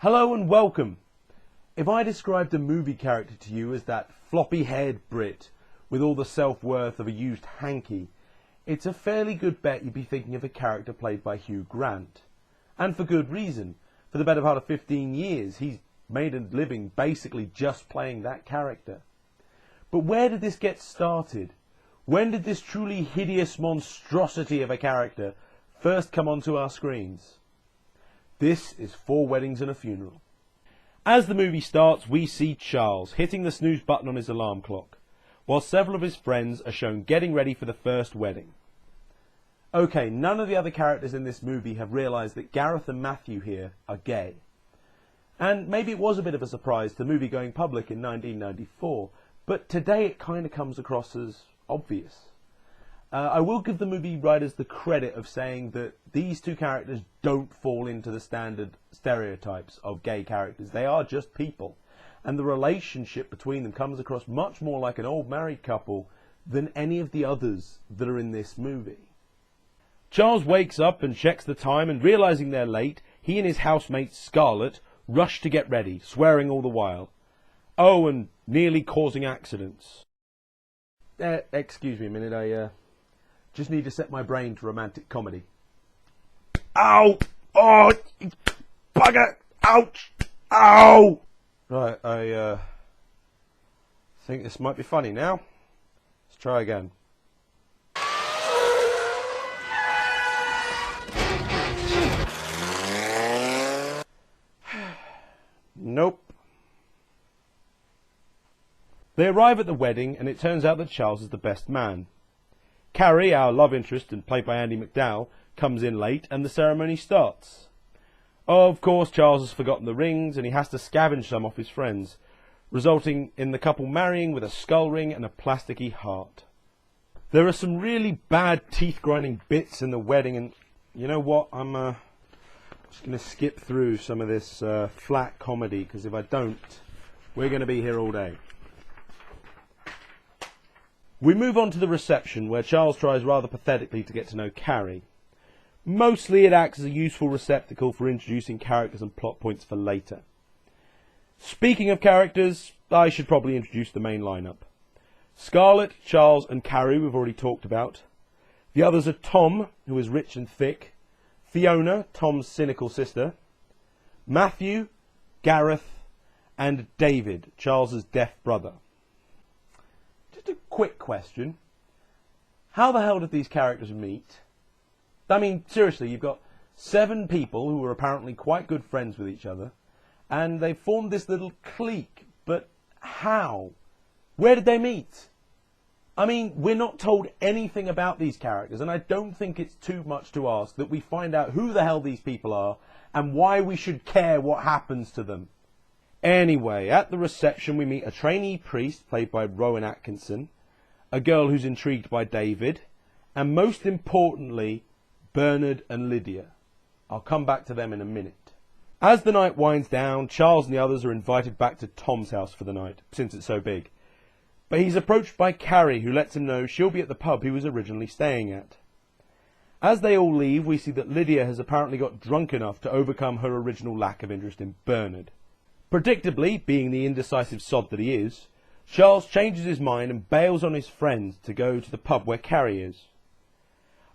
Hello and welcome. If I described a movie character to you as that floppy-haired Brit with all the self-worth of a used hanky, it's a fairly good bet you'd be thinking of a character played by Hugh Grant. And for good reason. For the better part of 15 years, he's made a living basically just playing that character. But where did this get started? When did this truly hideous monstrosity of a character first come onto our screens? This is 4 Weddings and a Funeral. As the movie starts, we see Charles hitting the snooze button on his alarm clock, while several of his friends are shown getting ready for the first wedding. Okay, none of the other characters in this movie have realised that Gareth and Matthew here are gay. And maybe it was a bit of a surprise to the movie going public in 1994, but today it kind of comes across as obvious. I will give the movie writers the credit of saying that these two characters don't fall into the standard stereotypes of gay characters. They are just people. And the relationship between them comes across much more like an old married couple than any of the others that are in this movie. Charles wakes up and checks the time, and realising they're late, he and his housemate Scarlett rush to get ready, swearing all the while. Oh, and nearly causing accidents. Excuse me a minute, I just need to set my brain to romantic comedy. Ow! Oh! Bugger! Ouch! Ow! Right, I think this might be funny now. Let's try again. Nope. They arrive at the wedding, and it turns out that Charles is the best man. Carrie, our love interest, and played by Andie MacDowell, comes in late, and the ceremony starts. Of course, Charles has forgotten the rings, and he has to scavenge some off his friends, resulting in the couple marrying with a skull ring and a plasticky heart. There are some really bad teeth-grinding bits in the wedding, and you know what? I'm just going to skip through some of this flat comedy, because if I don't, we're going to be here all day. We move on to the reception, where Charles tries rather pathetically to get to know Carrie. Mostly it acts as a useful receptacle for introducing characters and plot points for later. Speaking of characters, I should probably introduce the main lineup. Scarlett, Charles and Carrie we've already talked about. The others are Tom, who is rich and thick, Fiona, Tom's cynical sister, Matthew, Gareth and David, Charles's deaf brother. Just a quick question. How the hell did these characters meet? I mean, seriously, you've got 7 people who are apparently quite good friends with each other, and they formed this little clique, but how? Where did they meet? I mean, we're not told anything about these characters, and I don't think it's too much to ask that we find out who the hell these people are, and why we should care what happens to them. Anyway, at the reception we meet a trainee priest, played by Rowan Atkinson, a girl who's intrigued by David, and most importantly, Bernard and Lydia. I'll come back to them in a minute. As the night winds down, Charles and the others are invited back to Tom's house for the night, since it's so big. But he's approached by Carrie, who lets him know she'll be at the pub he was originally staying at. As they all leave, we see that Lydia has apparently got drunk enough to overcome her original lack of interest in Bernard. Predictably, being the indecisive sod that he is, Charles changes his mind and bails on his friends to go to the pub where Carrie is.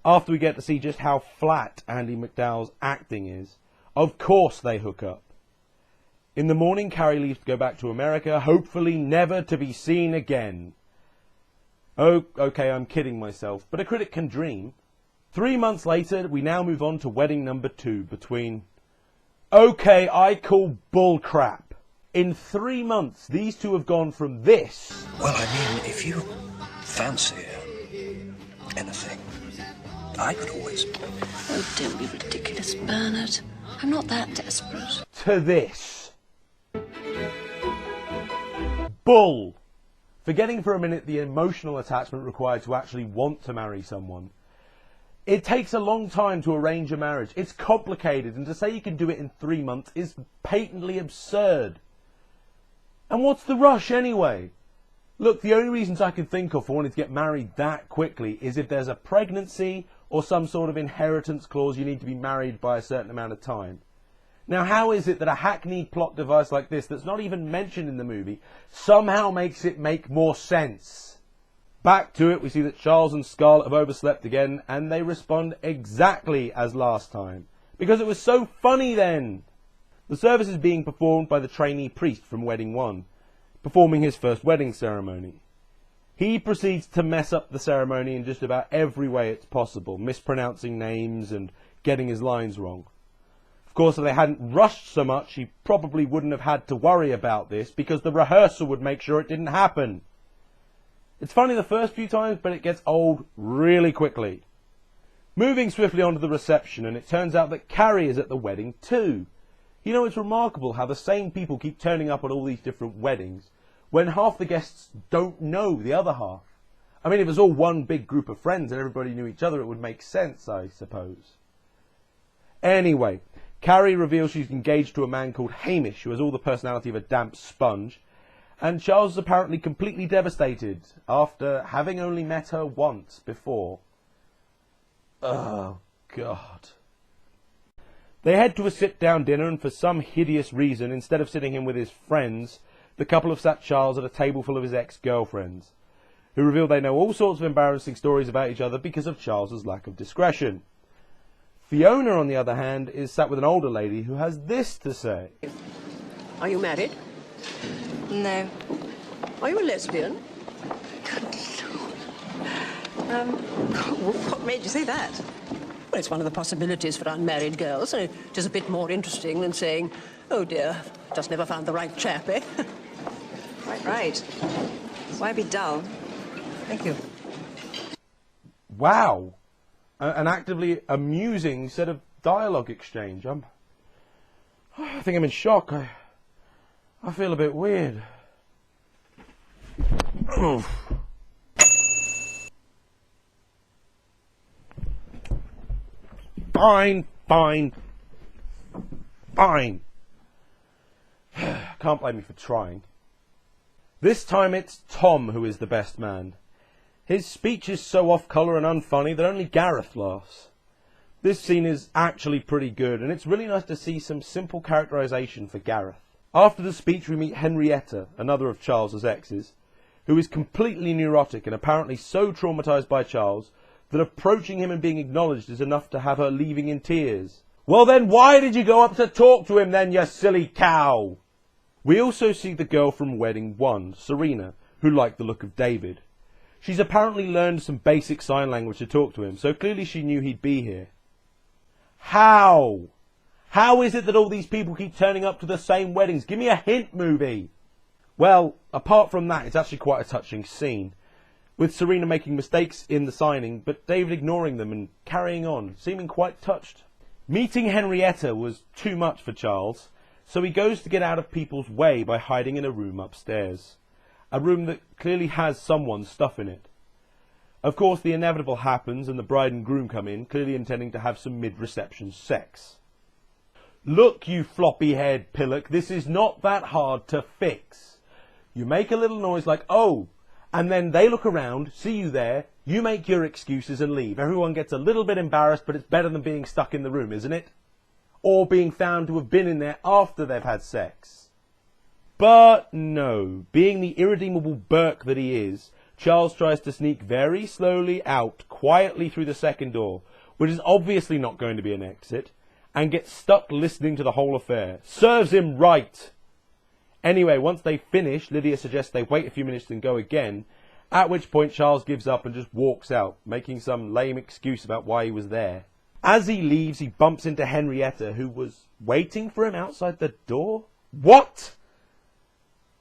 After we get to see just how flat Andie MacDowell's acting is, of course they hook up. In the morning, Carrie leaves to go back to America, hopefully never to be seen again. Oh, okay, I'm kidding myself, but a critic can dream. 3 months later, we now move on to wedding number 2 between... Okay, I call bull crap. In 3 months, these two have gone from this... Well, I mean, if you fancy anything, I could always... Oh, don't be ridiculous, Bernard. I'm not that desperate. ...to this. Bull. Forgetting for a minute the emotional attachment required to actually want to marry someone. It takes a long time to arrange a marriage. It's complicated, and to say you can do it in 3 months is patently absurd. And what's the rush anyway? Look, the only reasons I can think of for wanting to get married that quickly is if there's a pregnancy or some sort of inheritance clause you need to be married by a certain amount of time. Now, how is it that a hackneyed plot device like this, that's not even mentioned in the movie, somehow makes it make more sense? Back to it, we see that Charles and Scarlett have overslept again, and they respond exactly as last time. Because it was so funny then! The service is being performed by the trainee priest from Wedding 1, performing his first wedding ceremony. He proceeds to mess up the ceremony in just about every way it's possible, mispronouncing names and getting his lines wrong. Of course, if they hadn't rushed so much, he probably wouldn't have had to worry about this, because the rehearsal would make sure it didn't happen. It's funny the first few times, but it gets old really quickly. Moving swiftly on to the reception, and it turns out that Carrie is at the wedding too. You know, it's remarkable how the same people keep turning up at all these different weddings, when half the guests don't know the other half. I mean, if it was all one big group of friends and everybody knew each other, it would make sense, I suppose. Anyway, Carrie reveals she's engaged to a man called Hamish, who has all the personality of a damp sponge, and Charles is apparently completely devastated after having only met her once before. Oh, God. They head to a sit-down dinner, and for some hideous reason, instead of sitting him with his friends, the couple have sat Charles at a table full of his ex-girlfriends, who reveal they know all sorts of embarrassing stories about each other because of Charles's lack of discretion. Fiona, on the other hand, is sat with an older lady who has this to say. Are you married? No. Are you a lesbian? What made you say that? Well, it's one of the possibilities for unmarried girls, so it is a bit more interesting than saying, oh dear, just never found the right chap, eh? Quite right. Why be dull? Thank you. Wow! An actively amusing set of dialogue exchange. I think I'm in shock. I feel a bit weird. Oh. Fine. Can't blame me for trying. This time it's Tom who is the best man. His speech is so off-colour and unfunny that only Gareth laughs. This scene is actually pretty good, and it's really nice to see some simple characterisation for Gareth. After the speech we meet Henrietta, another of Charles's exes, who is completely neurotic and apparently so traumatised by Charles that approaching him and being acknowledged is enough to have her leaving in tears. Well then, why did you go up to talk to him then, you silly cow? We also see the girl from Wedding 1, Serena, who liked the look of David. She's apparently learned some basic sign language to talk to him, so clearly she knew he'd be here. How? How is it that all these people keep turning up to the same weddings? Give me a hint, movie! Well, apart from that, it's actually quite a touching scene, with Serena making mistakes in the signing, but David ignoring them and carrying on, seeming quite touched. Meeting Henrietta was too much for Charles, so he goes to get out of people's way by hiding in a room upstairs. A room that clearly has someone's stuff in it. Of course, the inevitable happens and the bride and groom come in, clearly intending to have some mid-reception sex. Look, you floppy-haired pillock, this is not that hard to fix. You make a little noise like, oh, and then they look around, see you there, you make your excuses and leave. Everyone gets a little bit embarrassed, but it's better than being stuck in the room, isn't it? Or being found to have been in there after they've had sex. But no, being the irredeemable Burke that he is, Charles tries to sneak very slowly out, quietly through the second door, which is obviously not going to be an exit, and gets stuck listening to the whole affair. Serves him right! Anyway, once they finish, Lydia suggests they wait a few minutes and go again, at which point Charles gives up and just walks out, making some lame excuse about why he was there. As he leaves, he bumps into Henrietta, who was waiting for him outside the door? What?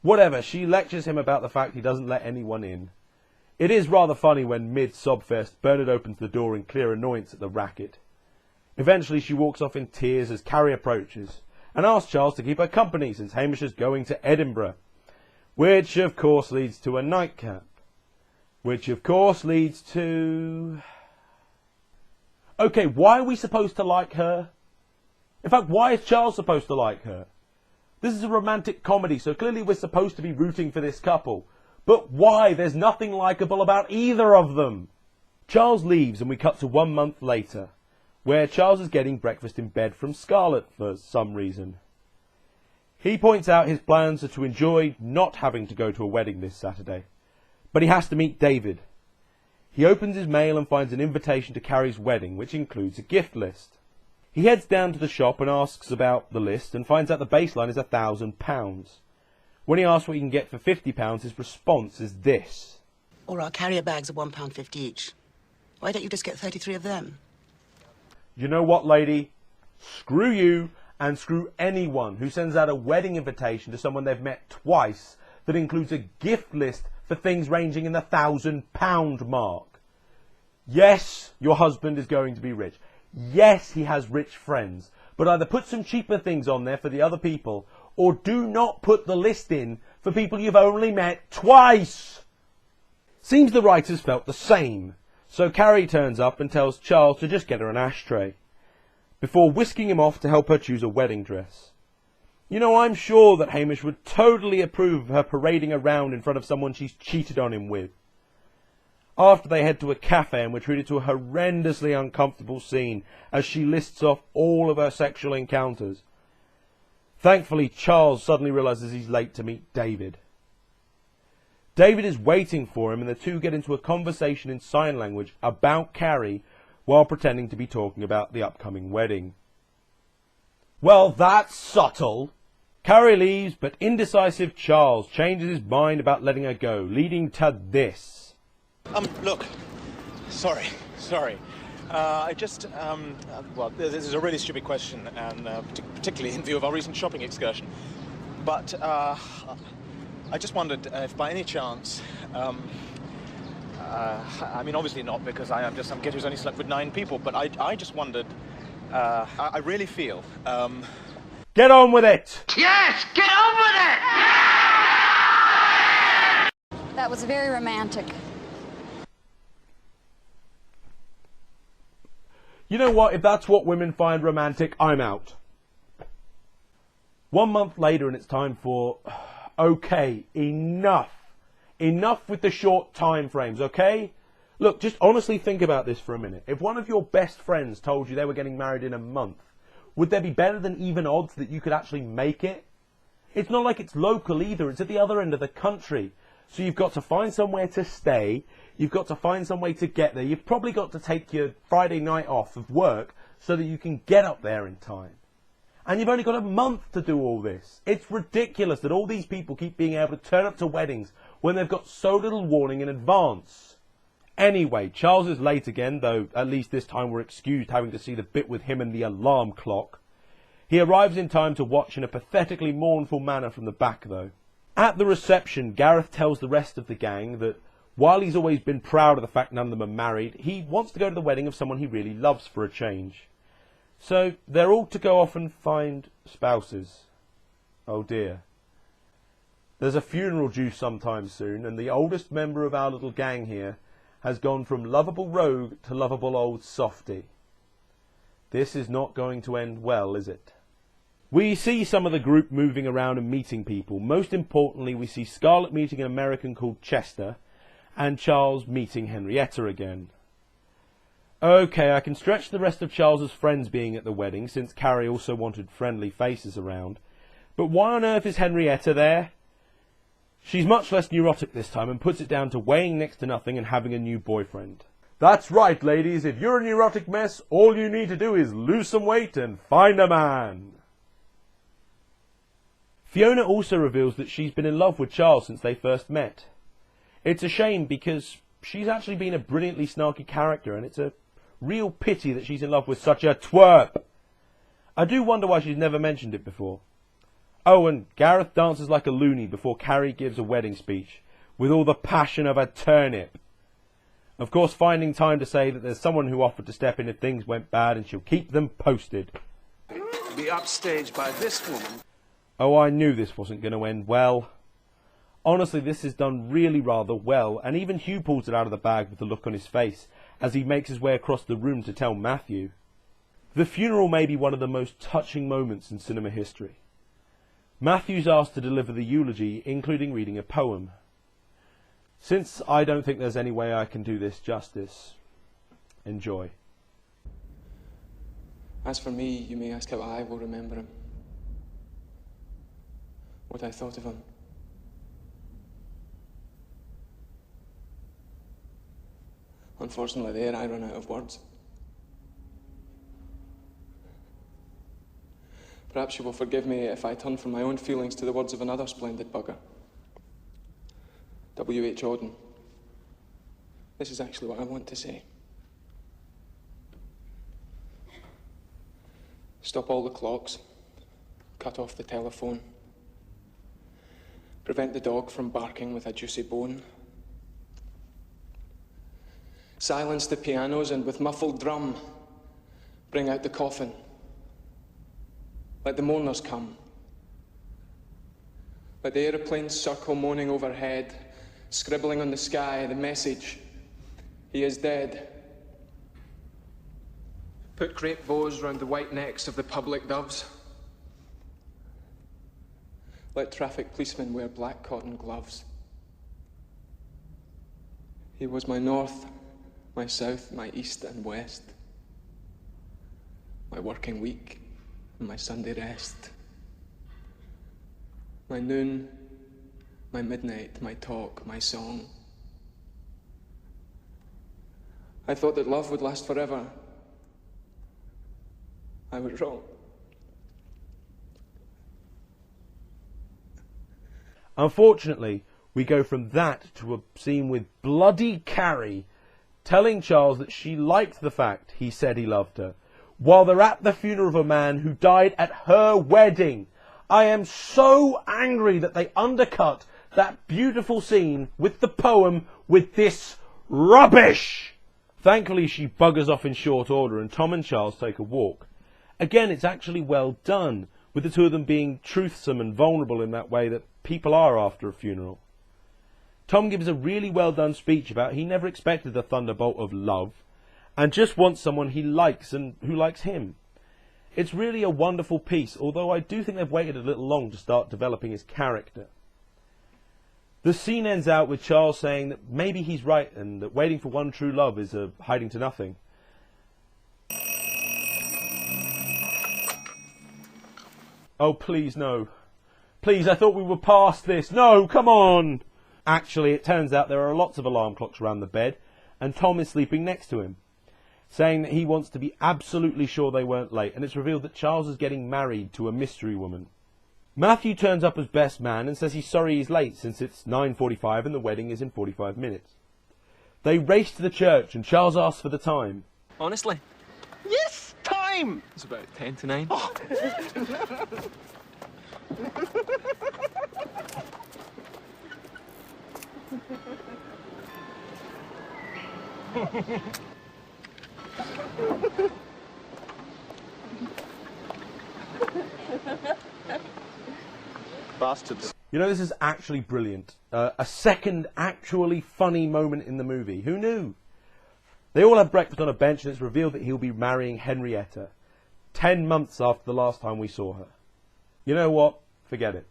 Whatever, she lectures him about the fact he doesn't let anyone in. It is rather funny when, mid-sobfest, Bernard opens the door in clear annoyance at the racket. Eventually she walks off in tears as Carrie approaches, and asks Charles to keep her company since Hamish is going to Edinburgh. Which, of course, leads to a nightcap. Which, of course, leads to... Okay, why are we supposed to like her? In fact, why is Charles supposed to like her? This is a romantic comedy, so clearly we're supposed to be rooting for this couple. But why? There's nothing likeable about either of them. Charles leaves and we cut to 1 month later. where Charles is getting breakfast in bed from Scarlett for some reason. He points out his plans are to enjoy not having to go to a wedding this Saturday, but he has to meet David. He opens his mail and finds an invitation to Carrie's wedding, which includes a gift list. He heads down to the shop and asks about the list and finds out the baseline is £1,000. When he asks what he can get for £50, his response is this. Or our carrier bags are £1.50 each. Why don't you just get 33 of them? You know what, lady? Screw you and screw anyone who sends out a wedding invitation to someone they've met twice that includes a gift list for things ranging in the £1,000 mark. Yes, your husband is going to be rich. Yes, he has rich friends. But either put some cheaper things on there for the other people, or do not put the list in for people you've only met twice. Seems the writers felt the same. So Carrie turns up and tells Charles to just get her an ashtray, before whisking him off to help her choose a wedding dress. You know, I'm sure that Hamish would totally approve of her parading around in front of someone she's cheated on him with. After they head to a cafe and we're treated to a horrendously uncomfortable scene as she lists off all of her sexual encounters. Thankfully, Charles suddenly realises he's late to meet David. David is waiting for him and the two get into a conversation in sign language about Carrie while pretending to be talking about the upcoming wedding. Well, that's subtle. Carrie leaves, but indecisive Charles changes his mind about letting her go, leading to this. Look, sorry. I just, well, this is a really stupid question, and particularly in view of our recent shopping excursion. But I just wondered if by any chance, I mean, obviously not, because I'm some kid who's only slept with 9 people, but I just wondered, I really feel, Get on with it! Yes, get on with it! That was very romantic. You know what? If that's what women find romantic, I'm out. 1 month later and it's time for... Okay, enough. Enough with the short time frames, okay? Look, just honestly think about this for a minute. If one of your best friends told you they were getting married in a month, would there be better than even odds that you could actually make it? It's not like it's local either. It's at the other end of the country. So you've got to find somewhere to stay. You've got to find some way to get there. You've probably got to take your Friday night off of work so that you can get up there in time. And you've only got a month to do all this. It's ridiculous that all these people keep being able to turn up to weddings when they've got so little warning in advance. Anyway, Charles is late again, though at least this time we're excused having to see the bit with him and the alarm clock. He arrives in time to watch in a pathetically mournful manner from the back, though. At the reception, Gareth tells the rest of the gang that while he's always been proud of the fact none of them are married, he wants to go to the wedding of someone he really loves for a change. So they're all to go off and find spouses. Oh dear. There's a funeral due sometime soon, and the oldest member of our little gang here has gone from lovable rogue to lovable old softy. This is not going to end well, is it? We see some of the group moving around and meeting people. Most importantly, we see Scarlett meeting an American called Chester, and Charles meeting Henrietta again. Okay, I can stretch the rest of Charles's friends being at the wedding, since Carrie also wanted friendly faces around. But why on earth is Henrietta there? She's much less neurotic this time and puts it down to weighing next to nothing and having a new boyfriend. That's right, ladies. If you're a neurotic mess, all you need to do is lose some weight and find a man. Fiona also reveals that she's been in love with Charles since they first met. It's a shame because she's actually been a brilliantly snarky character, and it's a real pity that she's in love with such a twerp. I do wonder why she's never mentioned it before. Oh, and Gareth dances like a loony before Carrie gives a wedding speech, with all the passion of a turnip. Of course, finding time to say that there's someone who offered to step in if things went bad and she'll keep them posted. Be upstaged by this woman. Oh, I knew this wasn't going to end well. Honestly, this is done really rather well, and even Hugh pulls it out of the bag with the look on his face as he makes his way across the room to tell Matthew. The funeral may be one of the most touching moments in cinema history. Matthew's asked to deliver the eulogy, including reading a poem. Since I don't think there's any way I can do this justice, enjoy. As for me, you may ask how I will remember him. What I thought of him. Unfortunately, there I run out of words. Perhaps you will forgive me if I turn from my own feelings to the words of another splendid bugger. W.H. Auden. This is actually what I want to say. Stop all the clocks. Cut off the telephone. Prevent the dog from barking with a juicy bone. Silence the pianos and with muffled drum, bring out the coffin. Let the mourners come. Let the aeroplanes circle moaning overhead, scribbling on the sky the message, he is dead. Put crepe bows round the white necks of the public doves. Let traffic policemen wear black cotton gloves. He was my north, my south, my east and west, my working week and my Sunday rest, my noon, my midnight, my talk, my song. I thought that love would last forever. I was wrong. Unfortunately, we go from that to a scene with bloody Carrie telling Charles that she liked the fact he said he loved her, while they're at the funeral of a man who died at her wedding. I am so angry that they undercut that beautiful scene with the poem with this rubbish. Thankfully, she buggers off in short order and Tom and Charles take a walk. Again, it's actually well done, with the two of them being truthsome and vulnerable in that way that people are after a funeral. Tom gives a really well done speech about he never expected the thunderbolt of love and just wants someone he likes and who likes him. It's really a wonderful piece, although I do think they've waited a little long to start developing his character. The scene ends out with Charles saying that maybe he's right and that waiting for one true love is a hiding to nothing. Oh, please, no. Please, I thought we were past this. No, come on! Actually, it turns out there are lots of alarm clocks around the bed, and Tom is sleeping next to him, saying that he wants to be absolutely sure they weren't late, and it's revealed that Charles is getting married to a mystery woman. Matthew turns up as best man and says he's sorry he's late, since it's 9:45 and the wedding is in 45 minutes. They race to the church, and Charles asks for the time. Honestly? Yes, time! It's about 10 to 9. Oh. Bastards. You know, this is actually brilliant. A second actually funny moment in the movie. Who knew? They all have breakfast on a bench and it's revealed that he'll be marrying Henrietta 10 months after the last time we saw her. You know what? Forget it.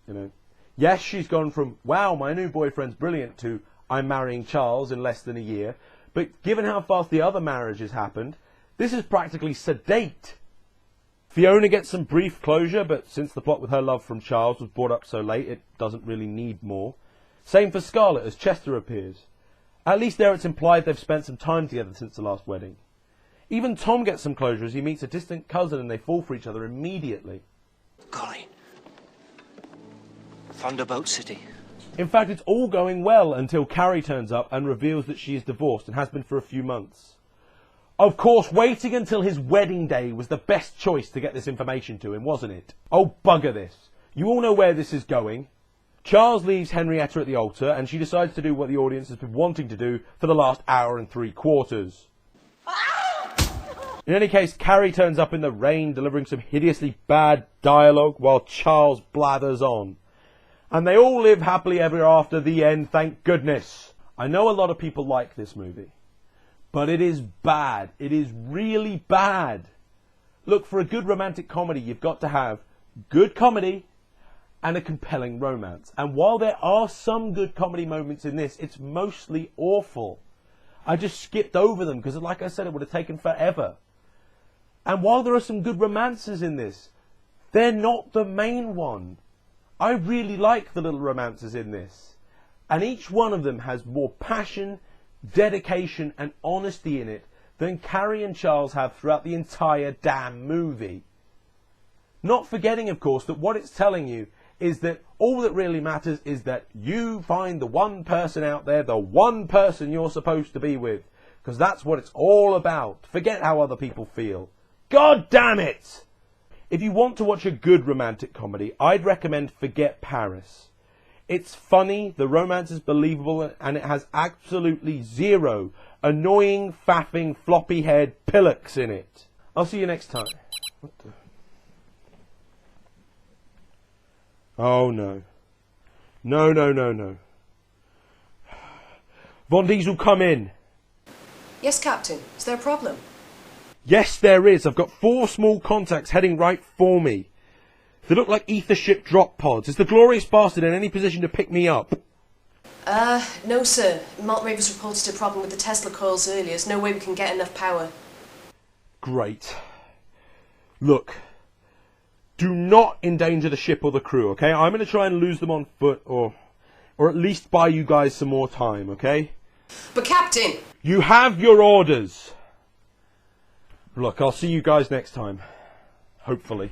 You know. Yes, she's gone from, wow, my new boyfriend's brilliant, to, I'm marrying Charles in less than a year. But given how fast the other marriages happened, this is practically sedate. Fiona gets some brief closure, but since the plot with her love from Charles was brought up so late, it doesn't really need more. Same for Scarlett as Chester appears. At least there it's implied they've spent some time together since the last wedding. Even Tom gets some closure as he meets a distant cousin and they fall for each other immediately. Golly. Thunderbolt City. In fact, it's all going well until Carrie turns up and reveals that she is divorced and has been for a few months. Of course, waiting until his wedding day was the best choice to get this information to him, wasn't it? Oh, bugger this. You all know where this is going. Charles leaves Henrietta at the altar and she decides to do what the audience has been wanting to do for the last hour and 3/4. In any case, Carrie turns up in the rain, delivering some hideously bad dialogue while Charles blathers on. And they all live happily ever after, the end, thank goodness. I know a lot of people like this movie, but it is bad. It is really bad. Look, for a good romantic comedy, you've got to have good comedy and a compelling romance. And while there are some good comedy moments in this, it's mostly awful. I just skipped over them because, like I said, it would have taken forever. And while there are some good romances in this, they're not the main one. I really like the little romances in this. And each one of them has more passion, dedication and honesty in it than Carrie and Charles have throughout the entire damn movie. Not forgetting, of course, that what it's telling you is that all that really matters is that you find the one person out there, the one person you're supposed to be with. Because that's what it's all about. Forget how other people feel. God damn it! If you want to watch a good romantic comedy, I'd recommend Forget Paris. It's funny, the romance is believable, and it has absolutely zero annoying, faffing, floppy-haired pillocks in it. I'll see you next time. What the... Oh no. No, no, no, no. Von Diesel, come in. Yes, Captain. Is there a problem? Yes, there is. I've got 4 small contacts heading right for me. They look like ether ship drop pods. Is the glorious bastard in any position to pick me up? No, sir. Malt Ravers reported a problem with the Tesla coils earlier. There's no way we can get enough power. Great. Look, do not endanger the ship or the crew, okay? I'm going to try and lose them on foot, or at least buy you guys some more time, okay? But, Captain! You have your orders. Look, I'll see you guys next time. Hopefully.